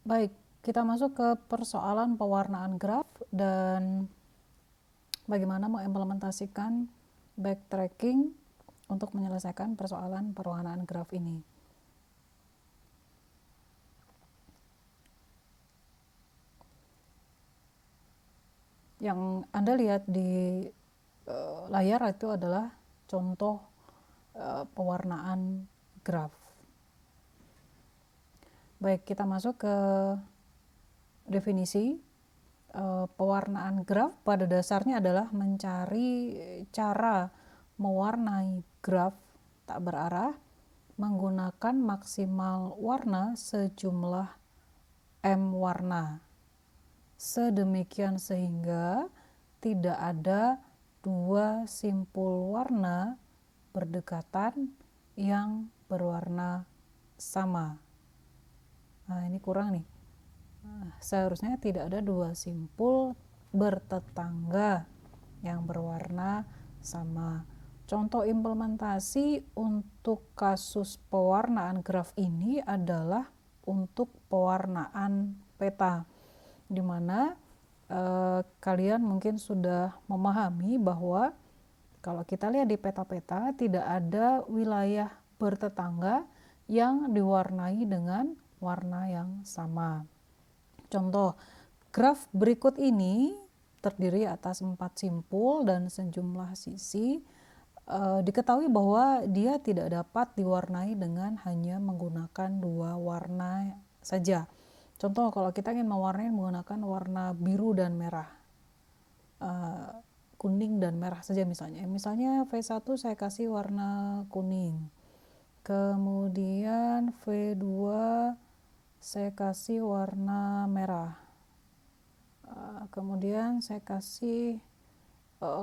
Baik, kita masuk ke persoalan pewarnaan graf dan bagaimana mengimplementasikan backtracking untuk menyelesaikan persoalan pewarnaan graf ini. Yang Anda lihat di layar itu adalah contoh pewarnaan graf. Baik, kita masuk ke definisi. Pewarnaan graf pada dasarnya adalah mencari cara mewarnai graf tak berarah menggunakan maksimal warna sejumlah M warna, sedemikian sehingga tidak ada dua simpul warna berdekatan yang berwarna sama. Nah, ini kurang nih. Seharusnya tidak ada dua simpul bertetangga yang berwarna sama. Contoh implementasi untuk kasus pewarnaan graf ini adalah untuk pewarnaan peta, di mana kalian mungkin sudah memahami bahwa kalau kita lihat di peta-peta tidak ada wilayah bertetangga yang diwarnai dengan warna yang sama. Contoh, graf berikut ini terdiri atas 4 simpul dan sejumlah sisi. Diketahui bahwa dia tidak dapat diwarnai dengan hanya menggunakan dua warna saja. Contoh, kalau kita ingin mewarnai menggunakan warna biru dan merah, kuning dan merah saja misalnya. Misalnya V1 saya kasih warna kuning, kemudian V2 saya kasih warna merah, kemudian saya kasih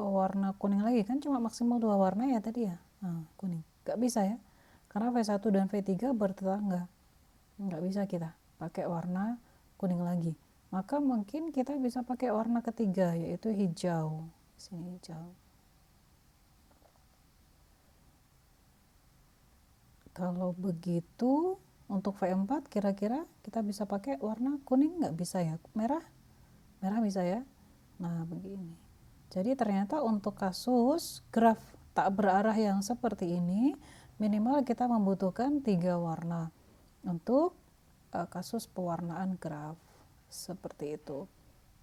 warna kuning lagi, kan cuma maksimal dua warna ya tadi ya. Kuning nggak bisa ya, karena V1 dan V3 bertetangga, nggak bisa kita pakai warna kuning lagi. Maka mungkin kita bisa pakai warna ketiga, yaitu hijau. Sini hijau. Kalau begitu untuk V4 kira-kira kita bisa pakai warna kuning nggak bisa ya? Merah bisa ya. Nah, begini. Jadi ternyata untuk kasus graf tak berarah yang seperti ini, minimal kita membutuhkan 3 warna untuk kasus pewarnaan graf seperti itu.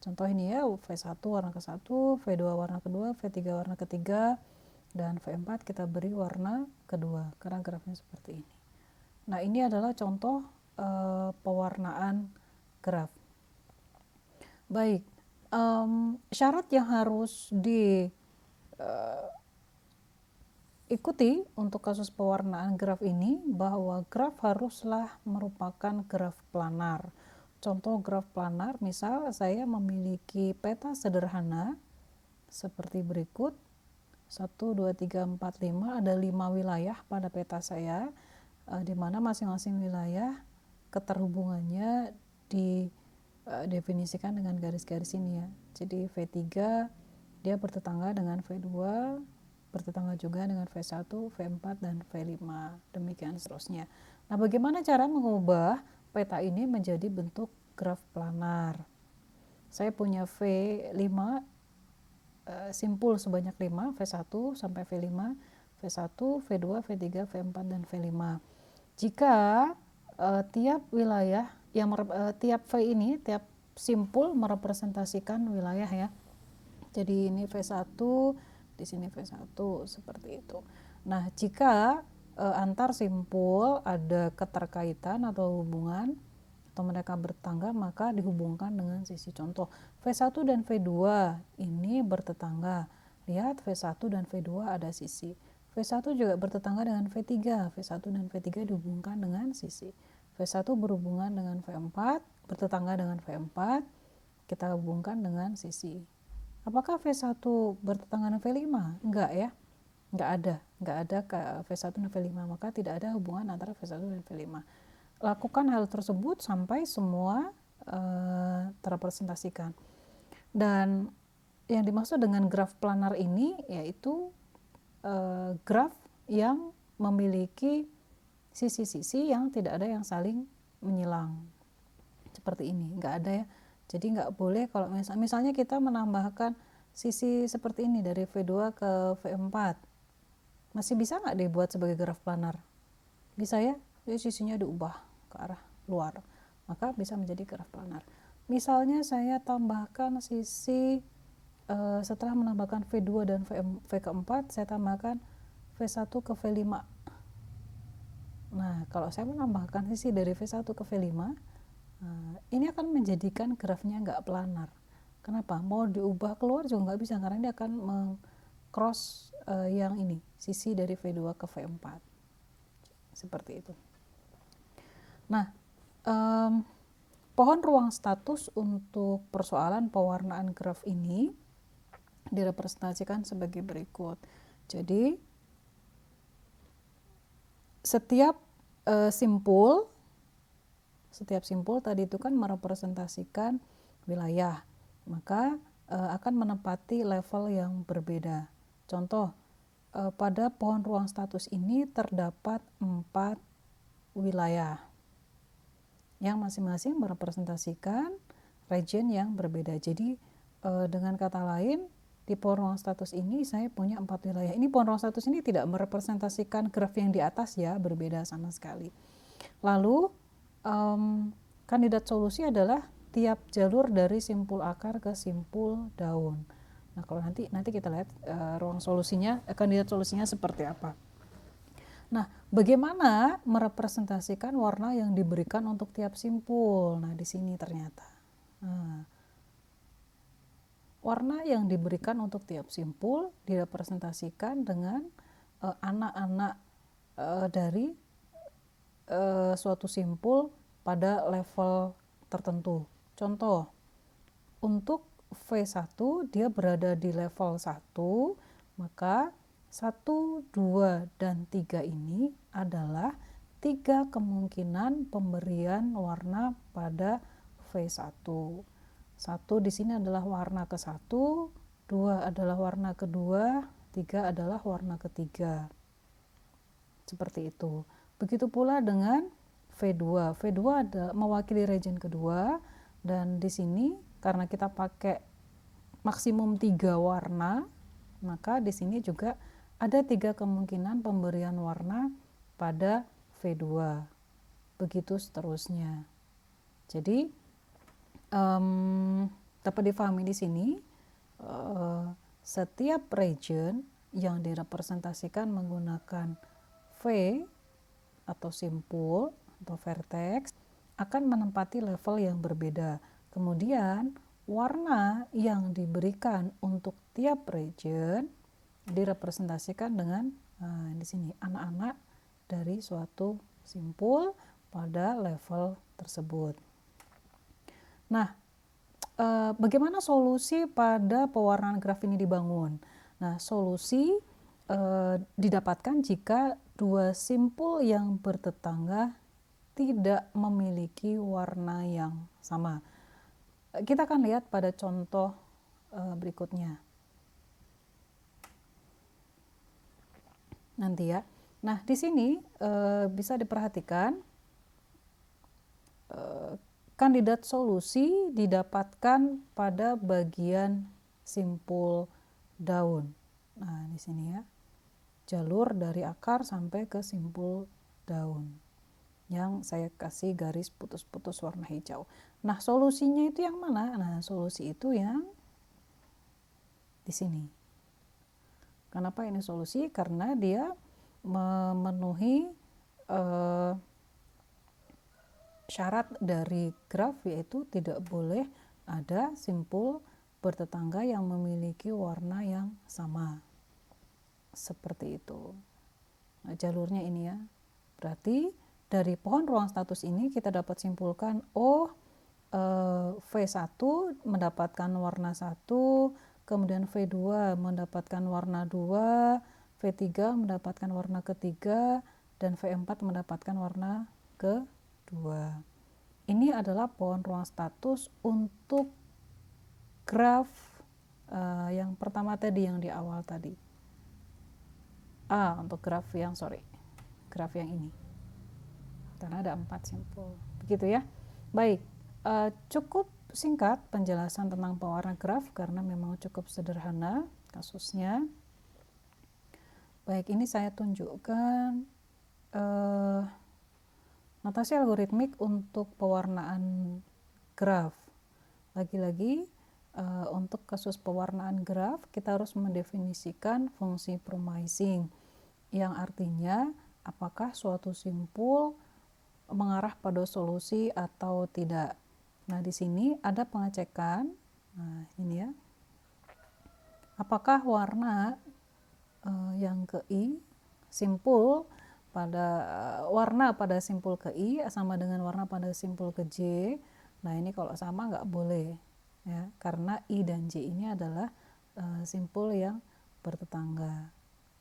Contoh ini ya, V1 warna ke-1, V2 warna kedua, V3 warna ketiga, dan V4 kita beri warna kedua karena grafnya seperti ini. Nah, ini adalah contoh pewarnaan graf. Baik, syarat yang harus diikuti untuk kasus pewarnaan graf ini bahwa graf haruslah merupakan graf planar. Contoh graf planar, misal saya memiliki peta sederhana seperti berikut. 1, 2, 3, 4, 5, ada 5 wilayah pada peta saya, di mana masing-masing wilayah keterhubungannya didefinisikan dengan garis-garis ini ya. Jadi V3 dia bertetangga dengan V2, bertetangga juga dengan V1, V4, dan V5, demikian seterusnya. Nah, bagaimana cara mengubah peta ini menjadi bentuk graf planar? Saya punya V5, simpul sebanyak 5, V1 sampai V5, V1, V2, V3, V4, dan V5. Jika tiap wilayah tiap V ini, tiap simpul merepresentasikan wilayah ya. Jadi ini V1, di sini V1, seperti itu. Nah, jika antar simpul ada keterkaitan atau hubungan atau mereka bertetangga, maka dihubungkan dengan sisi. Contoh, V1 dan V2 ini bertetangga. Lihat, V1 dan V2 ada sisi. V1 juga bertetangga dengan V3. V1 dan V3 dihubungkan dengan sisi. V1 berhubungan dengan V4, bertetangga dengan V4, kita hubungkan dengan sisi. Apakah V1 bertetangga dengan V5? Enggak ya. Enggak ada V1 dan V5, maka tidak ada hubungan antara V1 dan V5. Lakukan hal tersebut sampai semua terrepresentasikan. Dan yang dimaksud dengan graf planar ini yaitu graf yang memiliki sisi-sisi yang tidak ada yang saling menyilang. seperti ini, nggak ada ya. Jadi nggak boleh kalau misalnya kita menambahkan sisi seperti ini dari V2 ke V4, masih bisa nggak dibuat sebagai graf planar? Bisa ya, jadi sisinya diubah ke arah luar, maka bisa menjadi graf planar. Misalnya saya tambahkan sisi setelah menambahkan V2 dan V keempat, saya tambahkan V1 ke V5. Nah, kalau saya menambahkan sisi dari V1 ke V5, ini akan menjadikan grafnya nggak planar. Kenapa? Mau diubah keluar juga nggak bisa, karena dia akan meng-cross yang ini, sisi dari V2 ke V4. Seperti itu. Nah, pohon ruang status untuk persoalan pewarnaan graf ini direpresentasikan sebagai berikut. Jadi, setiap simpul tadi itu kan merepresentasikan wilayah, maka akan menempati level yang berbeda. Contoh, pada pohon ruang status ini terdapat 4 wilayah yang masing-masing merepresentasikan region yang berbeda. Jadi dengan kata lain, di pohon ruang status ini saya punya 4 wilayah. Ini pohon ruang status ini tidak merepresentasikan graf yang di atas ya, berbeda sama sekali. Lalu kandidat solusi adalah tiap jalur dari simpul akar ke simpul daun. Nah, kalau nanti kita lihat ruang solusinya, kandidat solusinya seperti apa. Nah, bagaimana merepresentasikan warna yang diberikan untuk tiap simpul? Nah, di sini ternyata. Warna yang diberikan untuk tiap simpul direpresentasikan dengan anak-anak dari suatu simpul pada level tertentu. Contoh, untuk V1 dia berada di level 1, maka 1, 2, dan 3 ini adalah 3 kemungkinan pemberian warna pada V1. 1 di sini adalah warna ke-1, 2 adalah warna kedua, 3 adalah warna ketiga. Seperti itu. Begitu pula dengan V2. V2 ada mewakili region kedua, dan di sini karena kita pakai maksimum 3 warna, maka di sini juga ada 3 kemungkinan pemberian warna pada V2. Begitu seterusnya. Jadi dapat difahami di sini setiap region yang direpresentasikan menggunakan V atau simpul atau vertex akan menempati level yang berbeda. Kemudian warna yang diberikan untuk tiap region direpresentasikan dengan di sini anak-anak dari suatu simpul pada level tersebut. Nah, bagaimana solusi pada pewarnaan graf ini dibangun? Nah, solusi didapatkan jika 2 simpul yang bertetangga tidak memiliki warna yang sama. Kita akan lihat pada contoh berikutnya nanti ya. Nah, di sini bisa diperhatikan kandidat solusi didapatkan pada bagian simpul daun. Nah, di sini ya, jalur dari akar sampai ke simpul daun yang saya kasih garis putus-putus warna hijau. Nah, solusinya itu yang mana? Nah, solusi itu yang di sini. Kenapa ini solusi? Karena dia memenuhi syarat dari graf, yaitu tidak boleh ada simpul bertetangga yang memiliki warna yang sama. Seperti itu. Nah, jalurnya ini ya. Berarti dari pohon ruang status ini kita dapat simpulkan, V1 mendapatkan warna 1, kemudian V2 mendapatkan warna 2, V3 mendapatkan warna ketiga, dan V4 mendapatkan warna kedua. Ini adalah pohon ruang status untuk graf yang pertama tadi, yang di awal tadi. Untuk graf yang ini. Karena ada 4 simpul. Begitu ya. Baik. cukup singkat penjelasan tentang pewarna graf karena memang cukup sederhana kasusnya. Baik, ini saya tunjukkan notasi algoritmik untuk pewarnaan graf. Lagi-lagi untuk kasus pewarnaan graf kita harus mendefinisikan fungsi promising yang artinya apakah suatu simpul mengarah pada solusi atau tidak. Nah, di sini ada pengecekan. Nah, ini ya. Apakah warna yang ke I simpul pada warna pada simpul ke I sama dengan warna pada simpul ke J. Nah, ini kalau sama nggak boleh ya, karena I dan J ini adalah simpul yang bertetangga.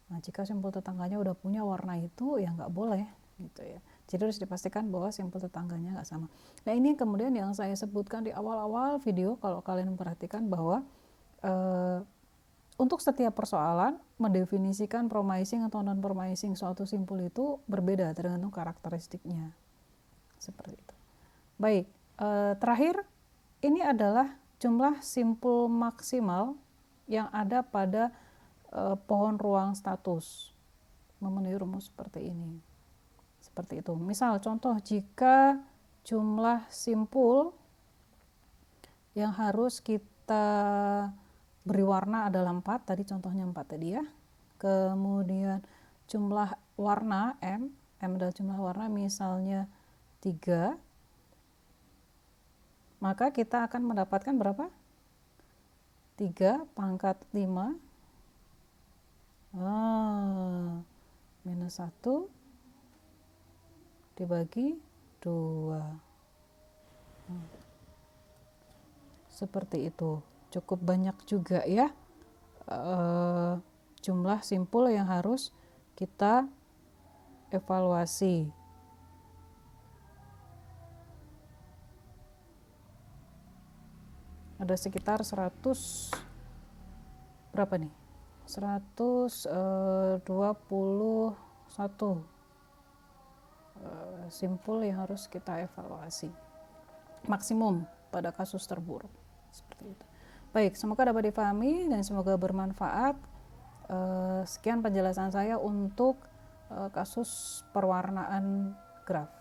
Nah, jika simpul tetangganya udah punya warna itu ya nggak boleh gitu ya. Jadi harus dipastikan bahwa simpul tetangganya nggak sama. Nah, ini kemudian yang saya sebutkan di awal-awal video, kalau kalian perhatikan bahwa untuk setiap persoalan mendefinisikan promising atau non promising suatu simpul itu berbeda tergantung karakteristiknya. Seperti itu. Baik, terakhir ini adalah jumlah simpul maksimal yang ada pada pohon ruang status memenuhi rumus seperti ini. Seperti itu. Misal contoh, jika jumlah simpul yang harus kita beri warna adalah 4, tadi contohnya 4 tadi ya. Kemudian jumlah warna M adalah jumlah warna misalnya 3, maka kita akan mendapatkan berapa? 3 pangkat 5 minus 1 dibagi 2. Seperti itu. Cukup banyak juga ya jumlah simpul yang harus kita evaluasi. Ada sekitar 100 berapa nih? 121 simpul yang harus kita evaluasi maksimum pada kasus terburuk. Seperti itu. Baik, semoga dapat dipahami dan semoga bermanfaat. Sekian penjelasan saya untuk kasus perwarnaan graf.